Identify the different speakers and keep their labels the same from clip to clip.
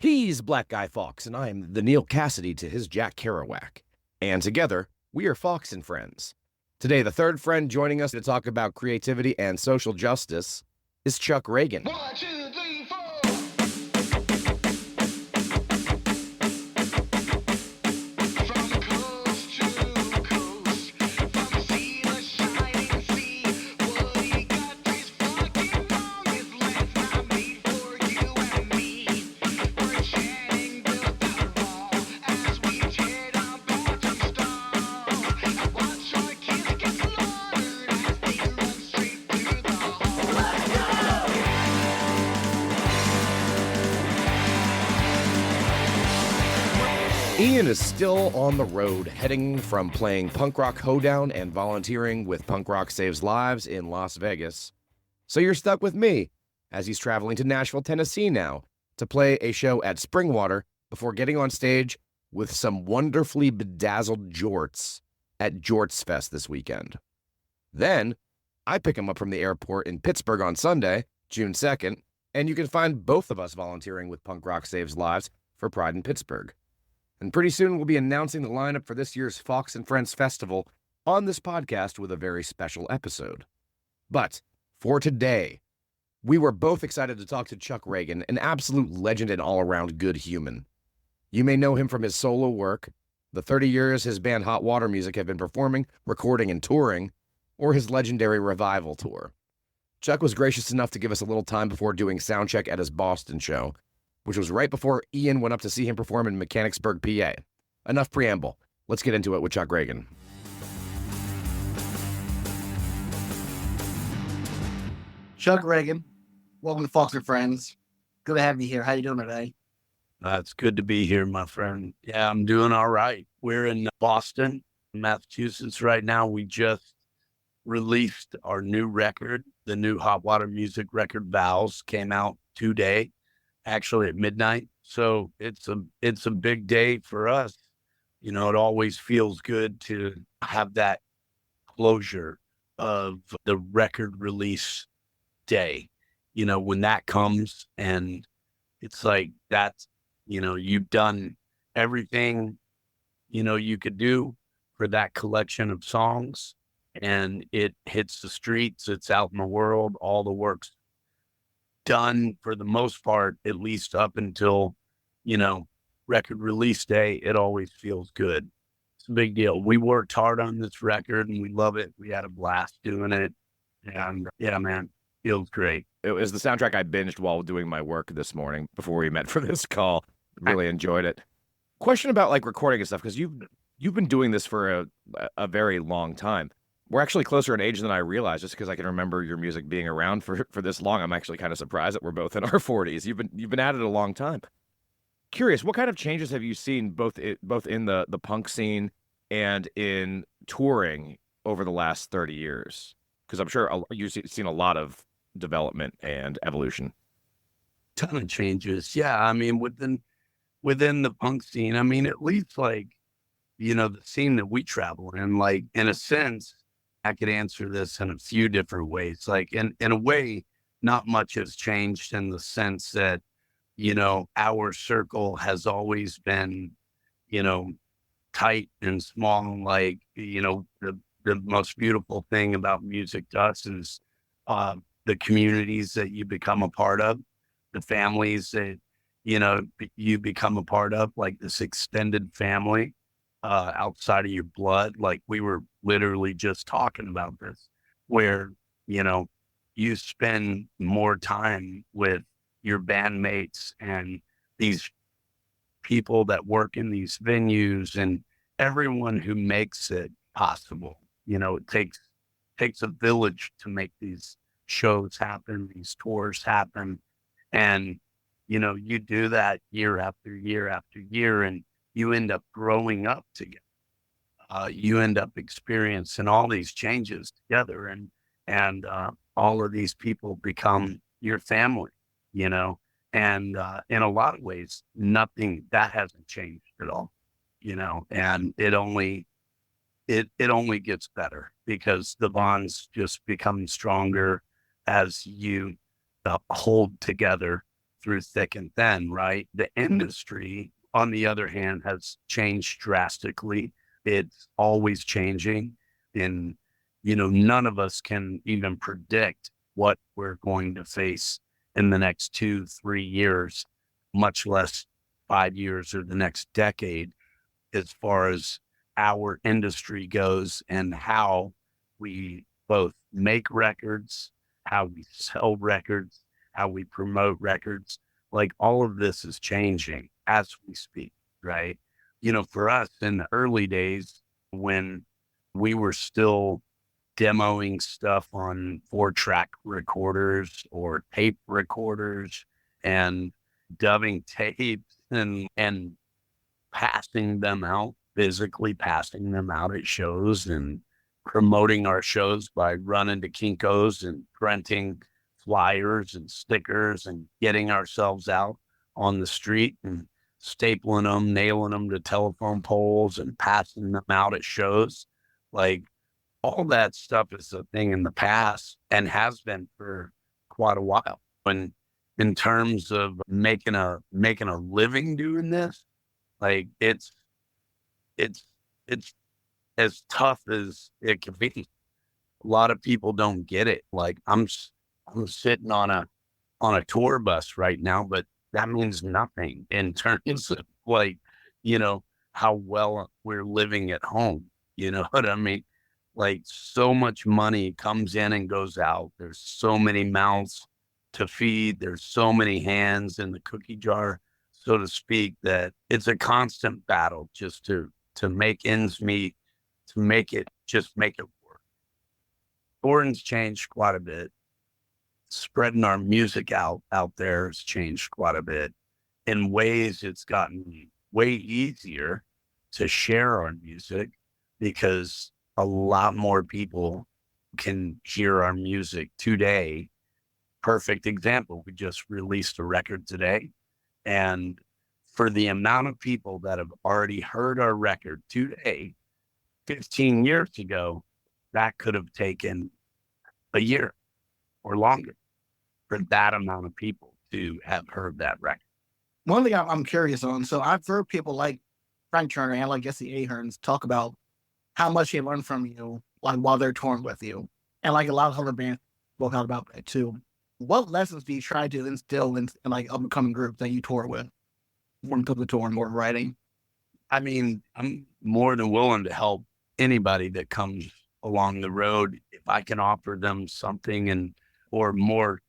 Speaker 1: He's Black Guy Fawkes, and I'm the Neil Cassidy to his Jack Kerouac. And together, we are Fawkes and Friends. Today, the third friend joining us to talk about creativity and social justice is Chuck Ragan.
Speaker 2: 1, 2, 3, 4. From coast to coast, from sea to shining sea, what he got is fucking wrong. His land's not made for you and me. We're chatting built the wall as we tear down bottom stalls. And watch our kids get slaughtered as they run straight through the hall. Let's go!
Speaker 1: Ian is still on the road, heading from playing Punk Rock Hoedown and volunteering with Punk Rock Saves Lives in Las Vegas. So you're stuck with me, as he's traveling to Nashville, Tennessee now, to play a show at Springwater before getting on stage with some wonderfully bedazzled jorts at Jortsfest this weekend. Then, I pick him up from the airport in Pittsburgh on Sunday, June 2nd, and you can find both of us volunteering with Punk Rock Saves Lives for Pride in Pittsburgh. And pretty soon we'll be announcing the lineup for this year's Fawkes and Friends Festival on this podcast with a very special episode. But for today, we were both excited to talk to Chuck Ragan, an absolute legend and all-around good human. You may know him from his solo work, the 30 years his band Hot Water Music have been performing, recording, and touring, or his legendary revival tour. Chuck was gracious enough to give us a little time before doing soundcheck at his Boston show, which was right before Ian went up to see him perform in Mechanicsburg, PA. Enough preamble. Let's get into it with Chuck Ragan.
Speaker 3: Chuck Ragan, welcome to Fawkes and Friends. Good to have you here. How you doing today?
Speaker 4: It's good to be here, my friend. Yeah, I'm doing all right. We're in Boston, Massachusetts right now. We just released our new record. The new Hot Water Music record, VOWS, came out today, actually at midnight. So it's a big day for us. You know, it always feels good to have that closure of the record release day, you know, when that comes, and it's like that's, you know, you've done everything, you know, you could do for that collection of songs, and it hits the streets, it's out in the world, all the work's done for the most part, at least up until, you know, record release day. It always feels good. It's a big deal. We worked hard on this record and we love it. We had a blast doing it. And yeah, man, feels great.
Speaker 1: It was the soundtrack I binged while doing my work this morning before we met for this call. Really enjoyed it. Question about like recording and stuff, because you've been doing this for a very long time. We're actually closer in age than I realized, just because I can remember your music being around for this long. I'm actually kind of surprised that we're both in our 40s. You've been at it a long time. Curious, what kind of changes have you seen both in the punk scene and in touring over the last 30 years? Because I'm sure you've seen a lot of development and evolution.
Speaker 4: Ton of changes. Yeah, I mean, within the punk scene, I mean, at least like, you know, the scene that we travel in, like, in a sense, I could answer this in a few different ways. Like in a way, not much has changed in the sense that, you know, our circle has always been, you know, tight and small. Like, you know, the most beautiful thing about music to us is the communities that you become a part of, the families that, you know, you become a part of, like this extended family outside of your blood. Like we were literally just talking about this, where, you know, you spend more time with your bandmates and these people that work in these venues and everyone who makes it possible. You know, it takes a village to make these shows happen, these tours happen. And, you know, you do that year after year after year, and you end up growing up together. You end up experiencing all these changes together, and all of these people become your family, you know, and in a lot of ways, nothing that hasn't changed at all, you know, and it only gets better because the bonds just become stronger as you hold together through thick and thin, right? The industry, on the other hand, has changed drastically. It's always changing. And, none of us can even predict what we're going to face in the next 2-3 years, much less 5 years or the next decade, as far as our industry goes and how we both make records, how we sell records, how we promote records. Like all of this is changing as we speak, right? For us in the early days when we were still demoing stuff on 4-track recorders or tape recorders and dubbing tapes and passing them out, physically passing them out at shows and promoting our shows by running to Kinko's and printing flyers and stickers and getting ourselves out on the street and stapling them, nailing them to telephone poles and passing them out at shows. Like all that stuff is a thing in the past and has been for quite a while. And in terms of making a living doing this, like it's as tough as it can be. A lot of people don't get it. Like I'm sitting on a tour bus right now, but that means nothing in terms of like, how well we're living at home. You know what I mean? Like so much money comes in and goes out. There's so many mouths to feed. There's so many hands in the cookie jar, so to speak, that it's a constant battle just to make ends meet, to make it work. Touring's changed quite a bit. Spreading our music out there has changed quite a bit. In ways, it's gotten way easier to share our music because a lot more people can hear our music today. Perfect example. We just released a record today. And for the amount of people that have already heard our record today, 15 years ago, that could have taken a year or longer for that amount of people to have heard that record.
Speaker 3: One thing I'm curious on, so I've heard people like Frank Turner and like Jesse Aherns talk about how much they learned from you, like while they're touring with you. And like a lot of other bands spoke out about that too. What lessons do you try to instill in like up and coming groups that you tour with? More into the tour and more writing.
Speaker 4: I mean, I'm more than willing to help anybody that comes along the road if I can offer them something or more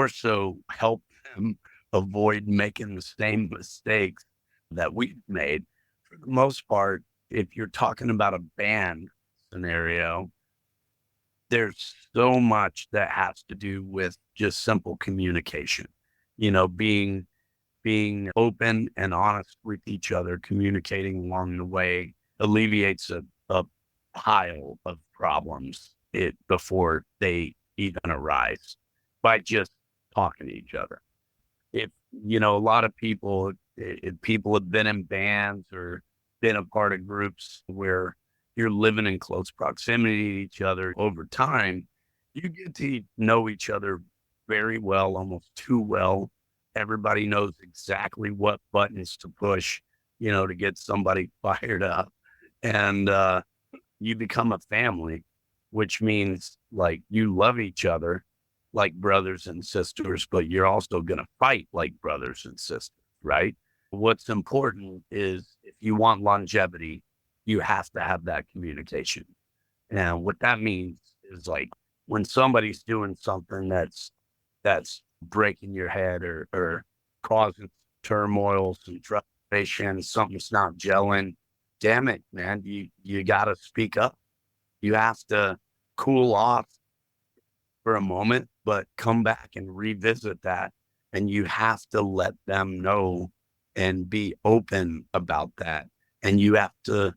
Speaker 4: so help them avoid making the same mistakes that we've made. For the most part, if you're talking about a band scenario, there's so much that has to do with just simple communication, being open and honest with each other, communicating along the way alleviates a pile of problems before they even arise by just talking to each other. If, a lot of people, if people have been in bands or been a part of groups where you're living in close proximity to each other over time, you get to know each other very well, almost too well. Everybody knows exactly what buttons to push, to get somebody fired up. And you become a family, which means like you love each other like brothers and sisters, but you're also going to fight like brothers and sisters, right? What's important is if you want longevity, you have to have that communication. And what that means is like when somebody's doing something that's breaking your head or causing turmoil, some frustration, something's not gelling, damn it, man, you got to speak up. You have to cool off for a moment, but come back and revisit that. And you have to let them know and be open about that. And you have to,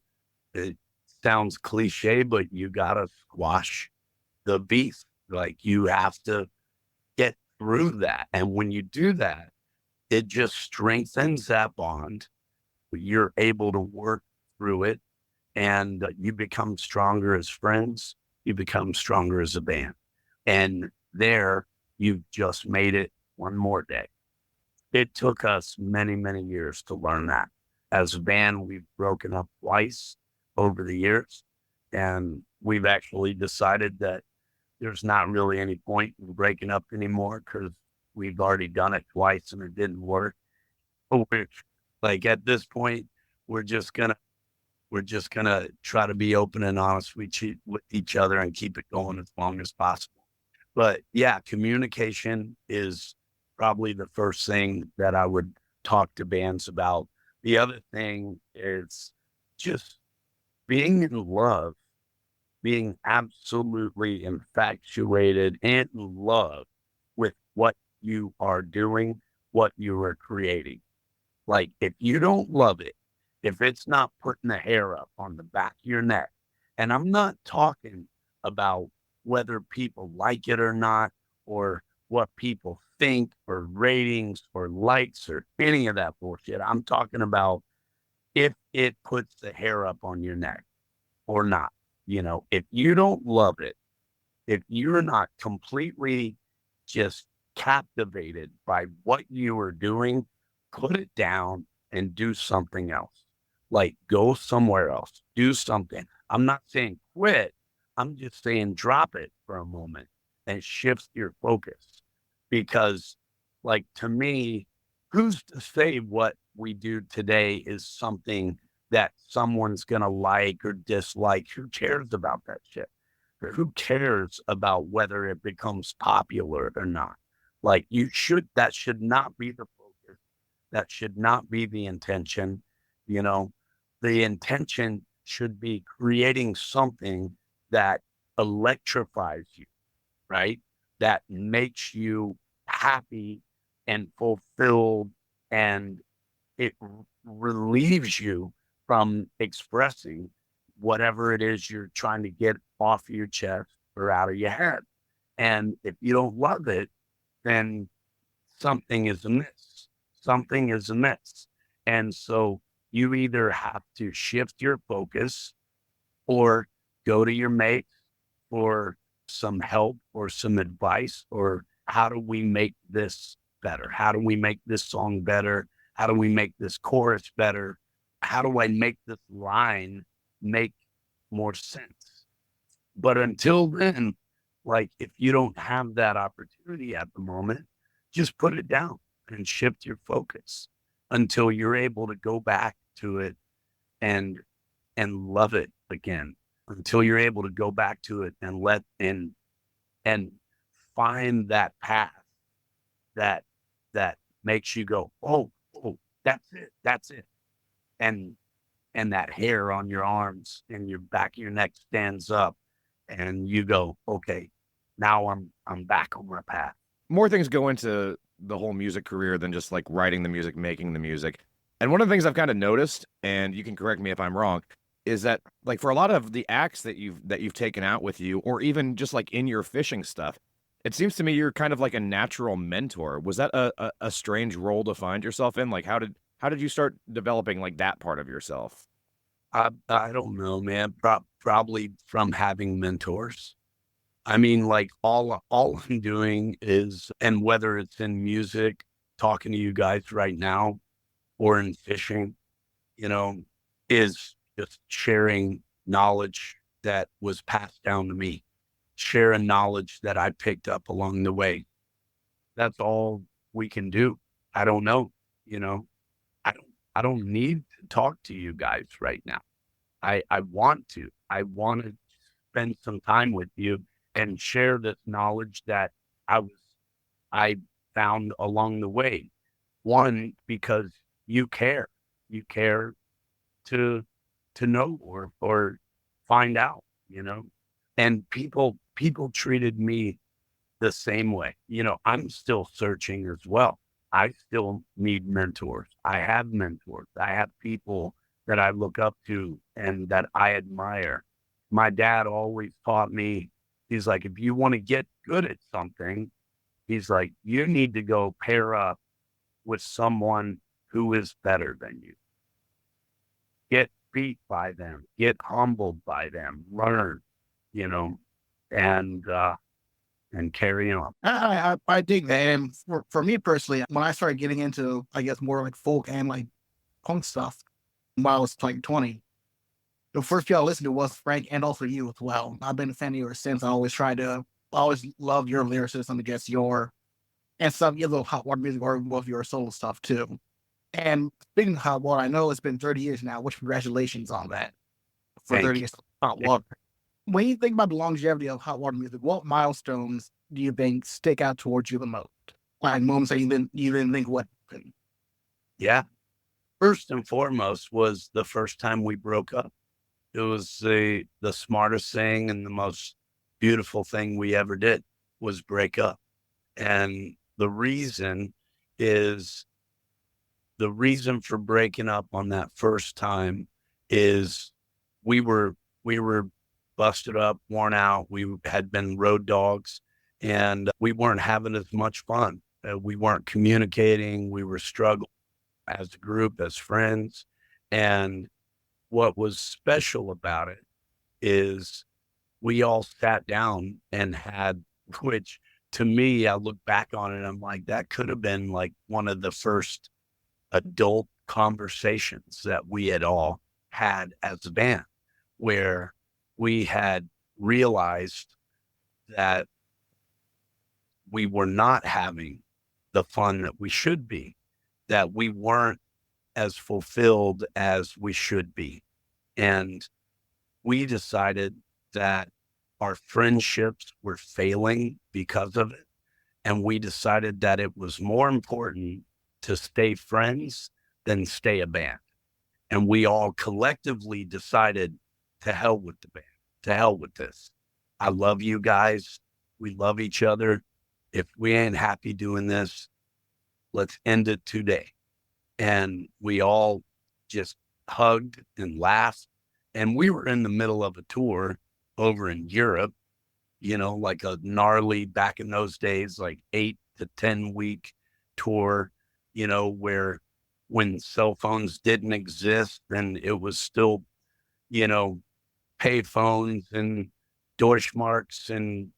Speaker 4: it sounds cliche, but you got to squash the beef. Like you have to get through that. And when you do that, it just strengthens that bond. You're able to work through it and you become stronger as friends. You become stronger as a band. And there you've just made it one more day. it took us many, many years to learn that. As a band, we've broken up twice over the years, and we've actually decided that there's not really any point in breaking up anymore because we've already done it twice and it didn't work. So we're like at this point, we're just gonna try to be open and honest with each other and keep it going as long as possible. But yeah, communication is probably the first thing that I would talk to bands about. The other thing is just being in love, being absolutely infatuated and in love with what you are doing, what you are creating. Like, if you don't love it, if it's not putting the hair up on the back of your neck, and I'm not talking about whether people like it or not, or what people think, or ratings, or likes, or any of that bullshit. I'm talking about if it puts the hair up on your neck or not. If you don't love it, if you're not completely just captivated by what you are doing, put it down and do something else. Like, go somewhere else, do something. I'm not saying quit. I'm just saying drop it for a moment and shift your focus. Because, like, to me, who's to say what we do today is something that someone's going to like or dislike? Who cares about that shit? Or who cares about whether it becomes popular or not? Like, that should not be the focus. That should not be the intention. The intention should be creating something that electrifies you, right? That makes you happy and fulfilled, and it relieves you from expressing whatever it is you're trying to get off your chest or out of your head. And if you don't love it, then something is amiss. Something is amiss. And so you either have to shift your focus or go to your mates for some help or some advice, or how do we make this better? How do we make this song better? How do we make this chorus better? How do I make this line make more sense? But until then, like, if you don't have that opportunity at the moment, just put it down and shift your focus until you're able to go back to it and love it again, until you're able to go back to it and find that path that makes you go, oh, that's it. And that hair on your arms and your back of your neck stands up and you go, okay, now I'm back on my path.
Speaker 1: More things go into the whole music career than just like writing the music, making the music. And one of the things I've kind of noticed, and you can correct me if I'm wrong, is that like for a lot of the acts that you've taken out with you, or even just like in your fishing stuff, it seems to me you're kind of like a natural mentor. Was that a strange role to find yourself in? Like how did you start developing like that part of yourself?
Speaker 4: I don't know, man. Probably from having mentors. I mean, like all I'm doing is, and whether it's in music, talking to you guys right now, or in fishing, you know, is just sharing knowledge that was passed down to me, sharing knowledge that I picked up along the way. That's all we can do. I don't know, you know, I don't need to talk to you guys right now. I want to. I want to spend some time with you and share this knowledge that I found along the way. One, because you care. You care to know or find out, you know. And people treated me the same way. You know, I'm still searching as well. I still need mentors. I have mentors. I have people that I look up to and that I admire. My dad always taught me, he's like, if you want to get good at something, he's like, you need to go pair up with someone who is better than you. Get beat by them, get humbled by them, learn, you know. And and carry on.
Speaker 3: I dig that. And for me personally, when I started getting into, I guess, more like folk and like punk stuff when I was like 20, the first people I listened to was Frank and also you as well. I've been a fan of yours since. I always love your lyricism against and some your little hot water music or both your solo stuff too. And speaking of hot water, I know it's been 30 years now, which congratulations on that for
Speaker 4: Thank
Speaker 3: 30
Speaker 4: you.
Speaker 3: years of hot water. When you think about the longevity of hot water music, what milestones do you think stick out towards you the most? Like moments that you didn't think what happened.
Speaker 4: Yeah. First and foremost was the first time we broke up. It was the smartest thing and the most beautiful thing we ever did was break up. And the reason for breaking up on that first time is we were busted up, worn out. We had been road dogs and we weren't having as much fun. We weren't communicating. We were struggling as a group, as friends. And what was special about it is we all sat down and had, which to me, I look back on it, I'm like, that could have been like one of the first adult conversations that we had all had as a band, where we had realized that we were not having the fun that we should be, that we weren't as fulfilled as we should be. And we decided that our friendships were failing because of it. And we decided that it was more important to stay friends than stay a band. And we all collectively decided to hell with the band, to hell with this. I love you guys. We love each other. If we ain't happy doing this, let's end it today. And we all just hugged and laughed. And we were in the middle of a tour over in Europe, like a gnarly, back in those days, like 8 to 10 week tour, where when cell phones didn't exist and it was still, pay phones and Deutschmarks and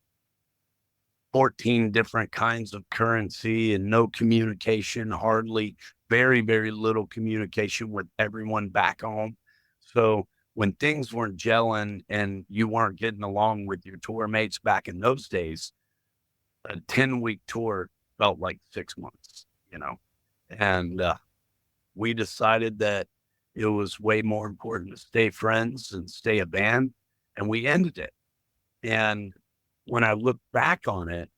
Speaker 4: 14 different kinds of currency and no communication, hardly, very, very little communication with everyone back home. So when things weren't gelling and you weren't getting along with your tour mates back in those days, a 10-week tour felt like 6 months, and we decided that it was way more important to stay friends and stay a band, and we ended it. And when I look back on it,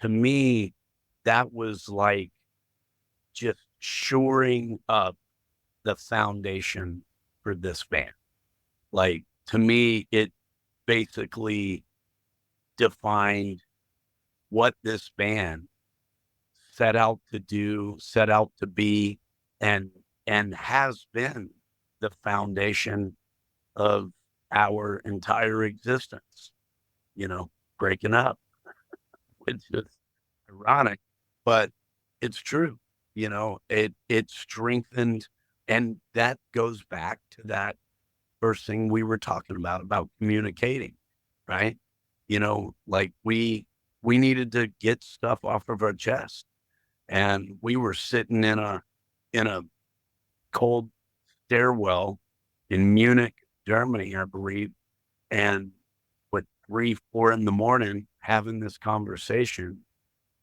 Speaker 4: to me, that was like just shoring up the foundation for this band. Like, to me, it basically defined what this band set out to do, set out to be, and has been the foundation of our entire existence, breaking up, which is ironic, but it's true. It strengthened, and that goes back to that first thing we were talking about communicating, right? Like we needed to get stuff off of our chest, and we were sitting in a cold stairwell in Munich, Germany, I believe, and with 3, 4 in the morning having this conversation,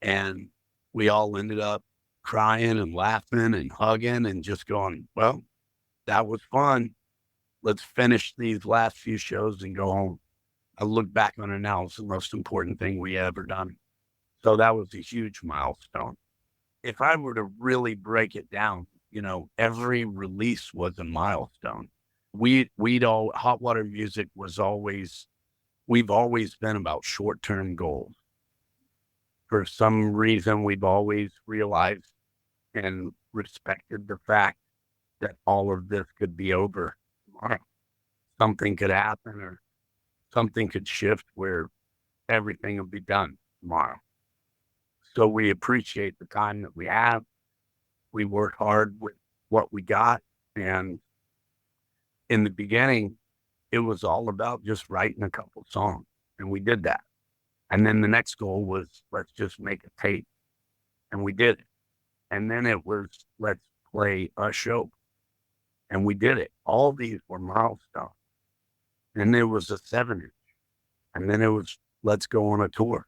Speaker 4: and we all ended up crying and laughing and hugging and just going, well, that was fun. Let's finish these last few shows and go home. I look back on it now, it's the most important thing we ever done. So that was a huge milestone. If I were to really break it down, every release was a milestone. Hot water music we've always been about short-term goals. For some reason, we've always realized and respected the fact that all of this could be over tomorrow. Something could happen or something could shift where everything will be done tomorrow. So we appreciate the time that we have. We work hard with what we got. And in the beginning, it was all about just writing a couple songs. And we did that. And then the next goal was, let's just make a tape. And we did it. And then it was, let's play a show. And we did it. All these were milestones. And there was a 7-inch. And then it was, let's go on a tour.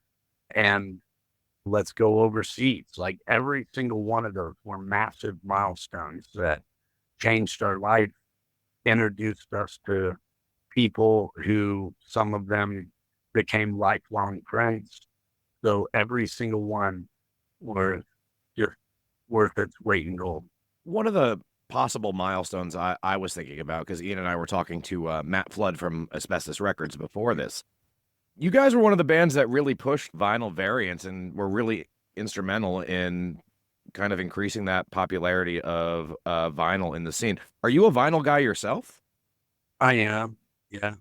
Speaker 4: And let's go overseas. Like every single one of those were massive milestones that changed our life, introduced us to people who, some of them became lifelong friends. So every single one was just worth its weight in gold.
Speaker 1: One of the possible milestones I was thinking about, because Ian and I were talking to Matt Flood from Asbestos Records before this. You guys were one of the bands that really pushed vinyl variants and were really instrumental in kind of increasing that popularity of vinyl in the scene. Are you a vinyl guy yourself?
Speaker 4: I am. Yeah.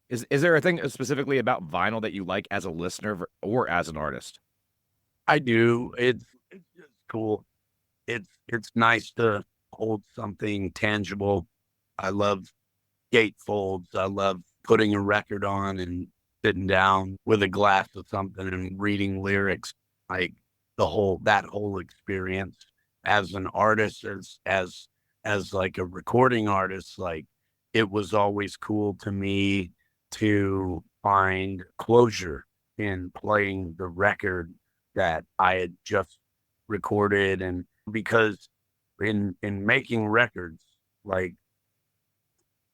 Speaker 1: Is there a thing specifically about vinyl that you like as a listener or as an artist?
Speaker 4: I do. It's just cool. It's nice to hold something tangible. I love gatefolds. I love putting a record on and sitting down with a glass of something and reading lyrics. Like that whole experience as an artist, as like a recording artist, like it was always cool to me to find closure in playing the record that I had just recorded. And because in making records, like,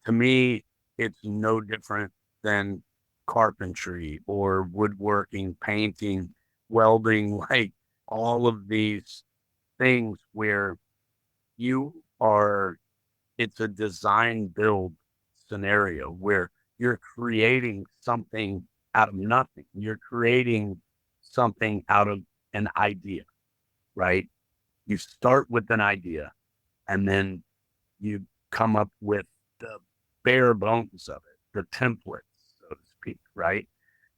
Speaker 4: to me, it's no different than carpentry or woodworking, painting, welding, like all of these things where it's a design build scenario where you're creating something out of nothing. You're creating something out of an idea, right? You start with an idea and then you come up with the bare bones of it, the template, so to speak, right?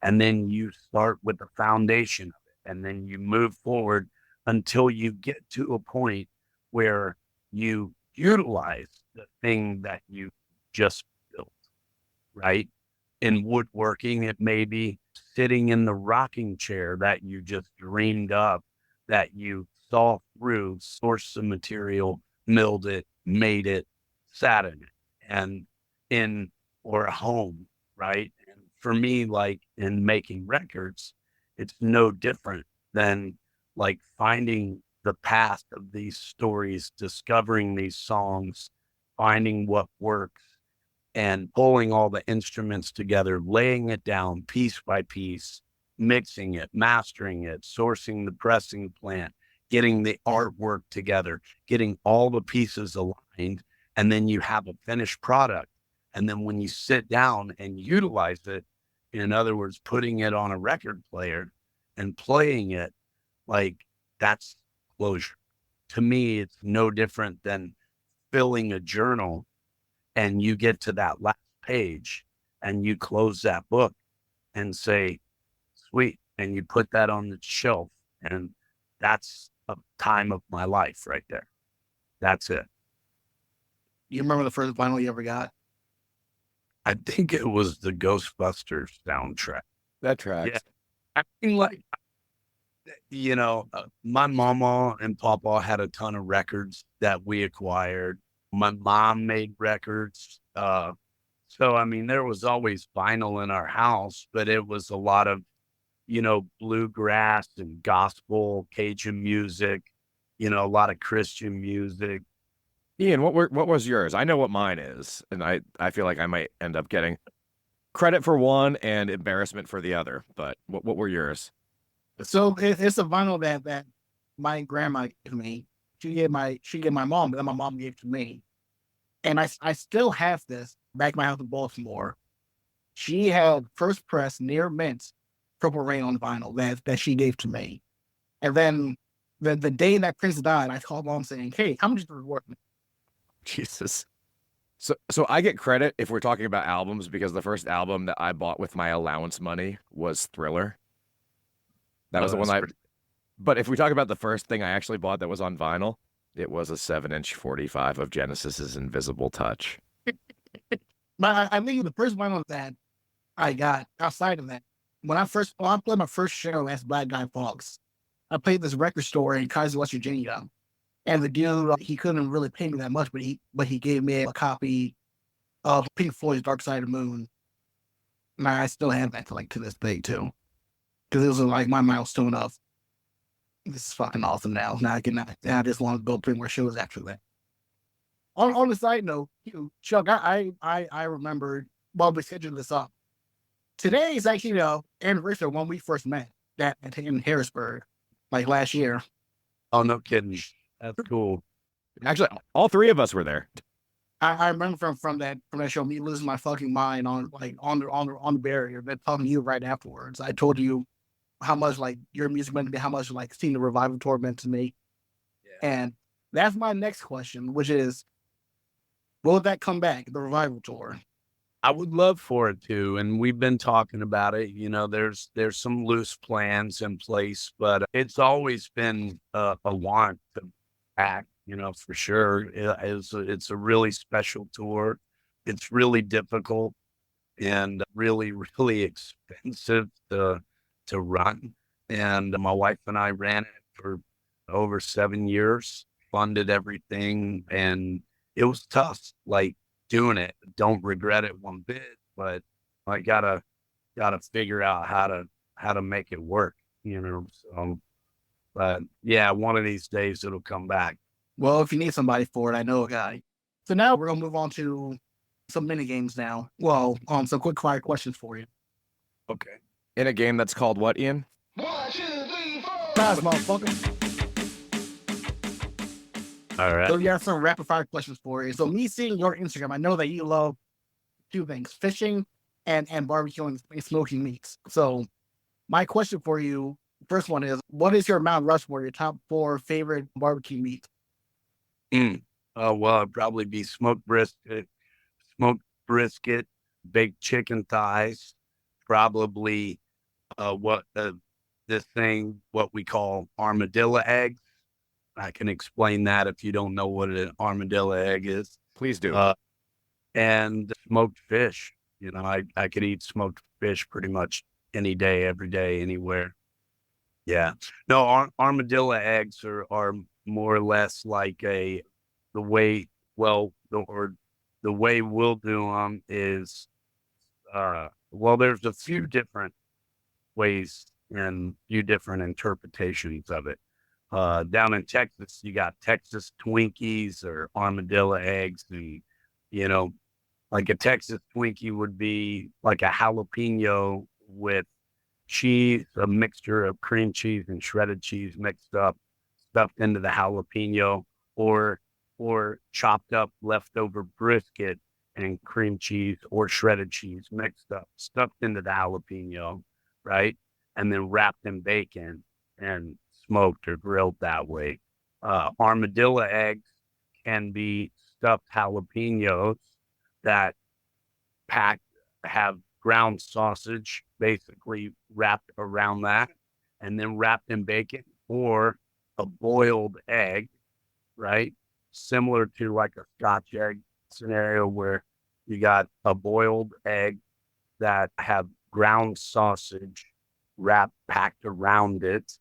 Speaker 4: And then you start with the foundation of it, and then you move forward until you get to a point where you utilize the thing that you just built, right? In woodworking, it may be sitting in the rocking chair that you just dreamed up, that you saw through, sourced some material, milled it, made it, sat in it, or a home, right? And for me, like in making records, it's no different than like finding the past of these stories, discovering these songs, finding what works, and pulling all the instruments together, laying it down piece by piece, mixing it, mastering it, sourcing the pressing plant, getting the artwork together, getting all the pieces aligned, and then you have a finished product. And then when you sit down and utilize it, in other words, putting it on a record player and playing it, like that's closure. To me, it's no different than filling a journal and you get to that last page and you close that book and say, sweet. And you put that on the shelf. And that's a time of my life right there. That's it.
Speaker 3: You remember the first vinyl you ever got?
Speaker 4: I think it was the Ghostbusters soundtrack.
Speaker 1: That tracks.
Speaker 4: Yeah. I mean, like, my mama and papa had a ton of records that we acquired. My mom made records. So, I mean, there was always vinyl in our house, but it was a lot of, bluegrass and gospel, Cajun music, a lot of Christian music.
Speaker 1: Ian, what was yours? I know what mine is, and I feel like I might end up getting credit for one and embarrassment for the other. But what were yours?
Speaker 3: So it's a vinyl that my grandma gave me. She gave my mom, but then my mom gave to me. And I still have this back at my house in Baltimore. She had first press near mint Purple Rain on vinyl that she gave to me. And then the day that Prince died, I called mom saying, "Hey, how much is the reward?"
Speaker 1: Jesus. So I get credit if we're talking about albums because the first album that I bought with my allowance money was Thriller. That was the one but if we talk about the first thing I actually bought that was on vinyl, it was a 7-inch 45 of Genesis's Invisible Touch.
Speaker 3: But I think the first vinyl that I got outside of that when I played my first show as Black Guy Fawkes, I played this record store in Kaiser, West Virginia, and the dude he couldn't really pay me that much, but he gave me a copy of Pink Floyd's Dark Side of the Moon. And I still have that to this day too, because it was like my milestone of this is fucking awesome now. Now I just want to go play more shows after that. On the side note, Chuck, I remember while we scheduled this up. Today is actually anniversary of when we first met in Harrisburg, like last year.
Speaker 4: Oh, no kidding. That's cool.
Speaker 1: Actually, all three of us were there.
Speaker 3: I remember from that show me losing my fucking mind on the barrier, then talking to you right afterwards. I told you how much like your music meant to me, how much like seeing the Revival tour meant to me. Yeah. And that's my next question, which is, will that come back, the Revival tour?
Speaker 4: I would love for it to, and we've been talking about it. There's some loose plans in place, but it's always been a want to act. For sure. It's a really special tour. It's really difficult and really, really expensive to run. And my wife and I ran it for over 7 years, funded everything, and it was tough. Like doing it, don't regret it one bit, but I gotta figure out how to make it work. So, but yeah, one of these days it'll come back.
Speaker 3: Well, if you need somebody for it, I know a guy. So now we're gonna move on to some mini games now. Well, some quick fire questions for you.
Speaker 4: Okay.
Speaker 1: In a game that's called what, Ian?
Speaker 2: 1, 2, 3, 4.
Speaker 3: Nice, motherfucker.
Speaker 4: All right.
Speaker 3: So we have some rapid fire questions for you. So me seeing your Instagram, I know that you love two things: fishing and barbecuing and smoking meats. So my question for you, first one is, what is your Mount Rushmore, your top 4 favorite barbecue meats?
Speaker 4: Well, it'd probably be smoked brisket, baked chicken thighs, probably what we call armadillo eggs. I can explain that if you don't know what an armadillo egg is.
Speaker 1: Please do.
Speaker 4: And smoked fish. I could eat smoked fish pretty much any day, every day, anywhere. Yeah. No, armadillo eggs are more or less like the way we'll do them is, there's a few different ways and few different interpretations of it. Down in Texas, you got Texas Twinkies or armadillo eggs, and like a Texas Twinkie would be like a jalapeno with cheese, a mixture of cream cheese and shredded cheese mixed up, stuffed into the jalapeno, or chopped up leftover brisket and cream cheese or shredded cheese mixed up, stuffed into the jalapeno, right? And then wrapped in bacon and smoked or grilled that way. Armadillo eggs can be stuffed jalapenos that have ground sausage basically wrapped around that and then wrapped in bacon, or a boiled egg, right? Similar to like a Scotch egg scenario where you got a boiled egg that have ground sausage packed around it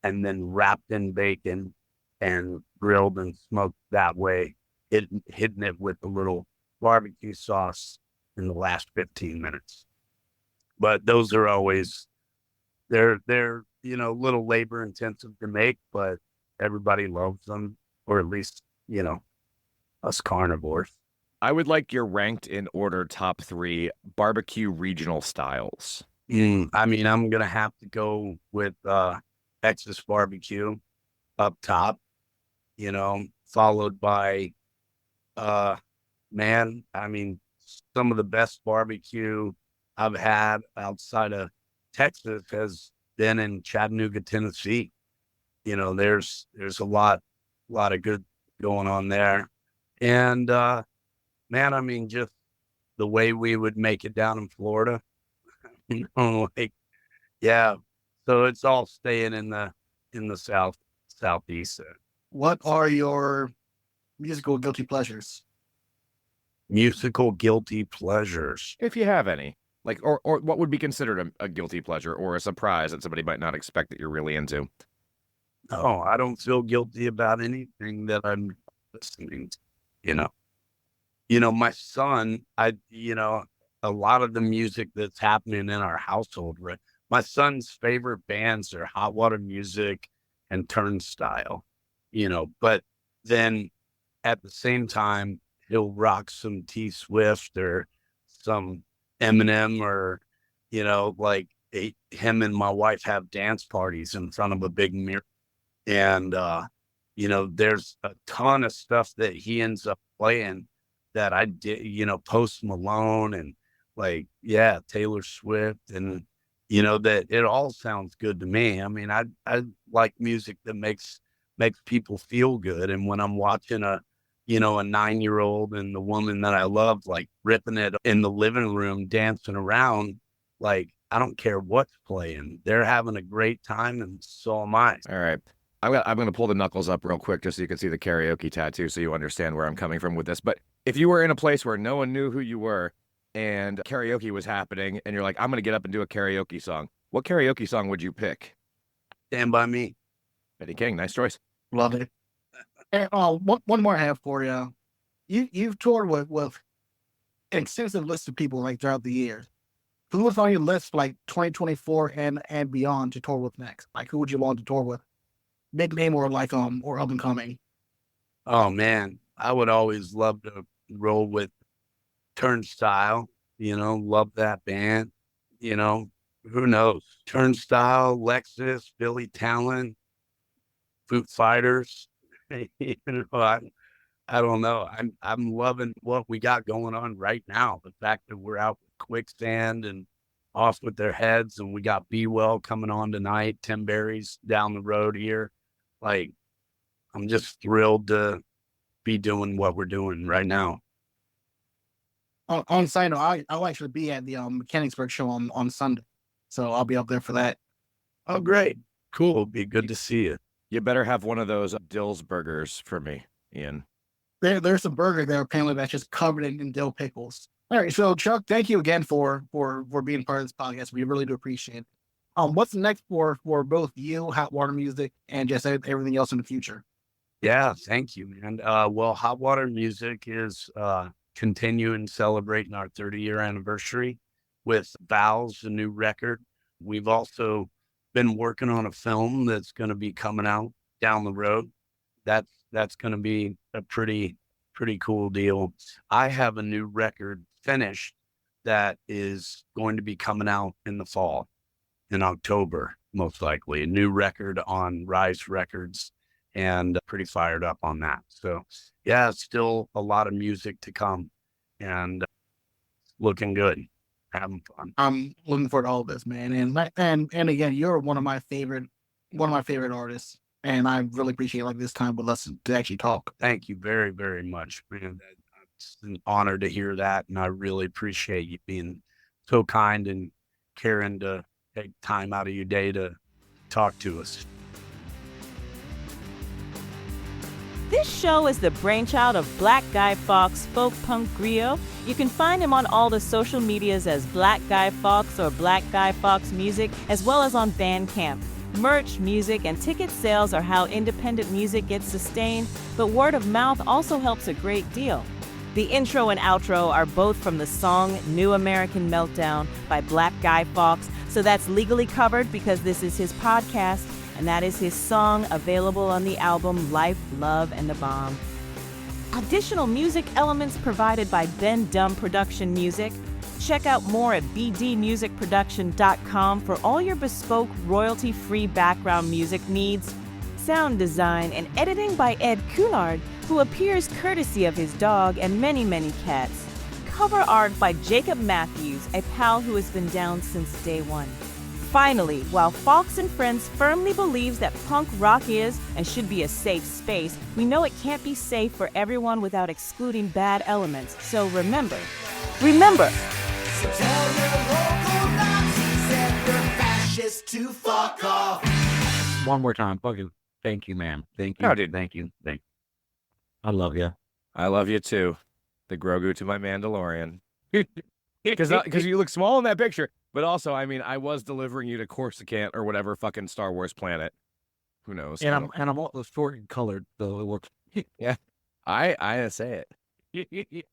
Speaker 4: and then wrapped in bacon and grilled and smoked that way, hitting it with a little barbecue sauce in the last 15 minutes. But those are always, they're little labor intensive to make, but everybody loves them, or at least, us carnivores.
Speaker 1: I would like your ranked in order top 3 barbecue regional styles.
Speaker 4: I mean, I'm going to have to go with Texas barbecue up top, followed by, some of the best barbecue I've had outside of Texas has been in Chattanooga, Tennessee. There's a lot of good going on there. And, just the way we would make it down in Florida, yeah. So it's all staying in the southeast.
Speaker 3: What are your musical guilty pleasures?
Speaker 4: Musical guilty pleasures.
Speaker 1: If you have any. Like, or what would be considered a guilty pleasure or a surprise that somebody might not expect that you're really into?
Speaker 4: No, I don't feel guilty about anything that I'm listening to, you know. My son, a lot of the music that's happening in our household, right? My son's favorite bands are Hot Water Music and Turnstile, but then at the same time, he'll rock some T Swift or some Eminem or, him and my wife have dance parties in front of a big mirror. And, there's a ton of stuff that he ends up playing that I did, Post Malone and Taylor Swift and, that it all sounds good to me. I mean, I like music that makes people feel good. And when I'm watching a 9-year-old and the woman that I love, like ripping it in the living room, dancing around, I don't care what's playing. They're having a great time and so am I.
Speaker 1: All right. I'm going to pull the knuckles up real quick just so you can see the karaoke tattoo so you understand where I'm coming from with this. But if you were in a place where no one knew who you were and karaoke was happening and you're like, I'm going to get up and do a karaoke song, what karaoke song would you pick?
Speaker 4: Stand By Me.
Speaker 1: Benny King, nice choice.
Speaker 3: Love it. And one more I have for you. You've toured with an extensive list of people throughout the years. Who was on your list for 2024 and beyond to tour with next? Who would you want to tour with? Big name or or up and coming?
Speaker 4: Oh man, I would always love to roll with Turnstile. Love that band. Who knows? Turnstile, Lexus, Billy Talent, Foo Fighters. I don't know. I'm loving what we got going on right now. The fact that we're out with Quicksand and Off With Their Heads, and we got Be Well coming on tonight. Tim Berry's down the road here. I'm just thrilled to be doing what we're doing right now.
Speaker 3: On side note, I'll actually be at the Mechanicsburg show on Sunday, so I'll be up there for that.
Speaker 4: Oh, great. Cool. Be good to see you.
Speaker 1: You better have one of those Dill's burgers for me, Ian.
Speaker 3: There's a burger there apparently that's just covered in dill pickles. All right, so Chuck, thank you again for being part of this podcast. We really do appreciate it. What's next for both you, Hot Water Music, and just everything else in the future?
Speaker 4: Yeah, thank you, man. Well, Hot Water Music is continuing celebrating our 30-year anniversary with VOWS, a new record. We've also been working on a film that's going to be coming out down the road. That's going to be a pretty cool deal. I have a new record finished that is going to be coming out in the fall, in October, most likely. A new record on Rise Records, and pretty fired up on that. So yeah, still a lot of music to come and looking good, having fun.
Speaker 3: I'm looking forward to all of this, man. And again, you're one of my favorite artists, and I really appreciate this time with us to actually talk.
Speaker 4: Thank you very, very much, man. It's an honor to hear that, and I really appreciate you being so kind and caring to take time out of your day to talk to us.
Speaker 5: This show is the brainchild of Black Guy Fawkes folk punk griot. You can find him on all the social medias as Black Guy Fawkes or Black Guy Fawkes Music, as well as on Bandcamp. Merch, music, and ticket sales are how independent music gets sustained, but word of mouth also helps a great deal. The intro and outro are both from the song New American Meltdown by Black Guy Fawkes, so that's legally covered because this is his podcast, and that is his song available on the album Life, Love, and the Bomb. Additional music elements provided by Ben Dumb Production Music. Check out more at bdmusicproduction.com for all your bespoke, royalty-free background music needs. Sound design and editing by Ed Coulard, who appears courtesy of his dog and many, many cats. Cover art by Jacob Matthews, a pal who has been down since day one. Finally, while Fawkes and Friends firmly believes that punk rock is and should be a safe space, we know it can't be safe for everyone without excluding bad elements. So remember.
Speaker 2: So tell your local Nazis and your fascists to fuck off.
Speaker 6: One more time. Fucking thank you, man. Thank you.
Speaker 1: Oh, dude.
Speaker 6: Thank you. I love you.
Speaker 1: I love you too. The Grogu to my Mandalorian. because you look small in that picture. But also, I mean, I was delivering you to Coruscant or whatever fucking Star Wars planet. Who knows?
Speaker 6: And I'm also short and colored, so it works.
Speaker 1: I say it.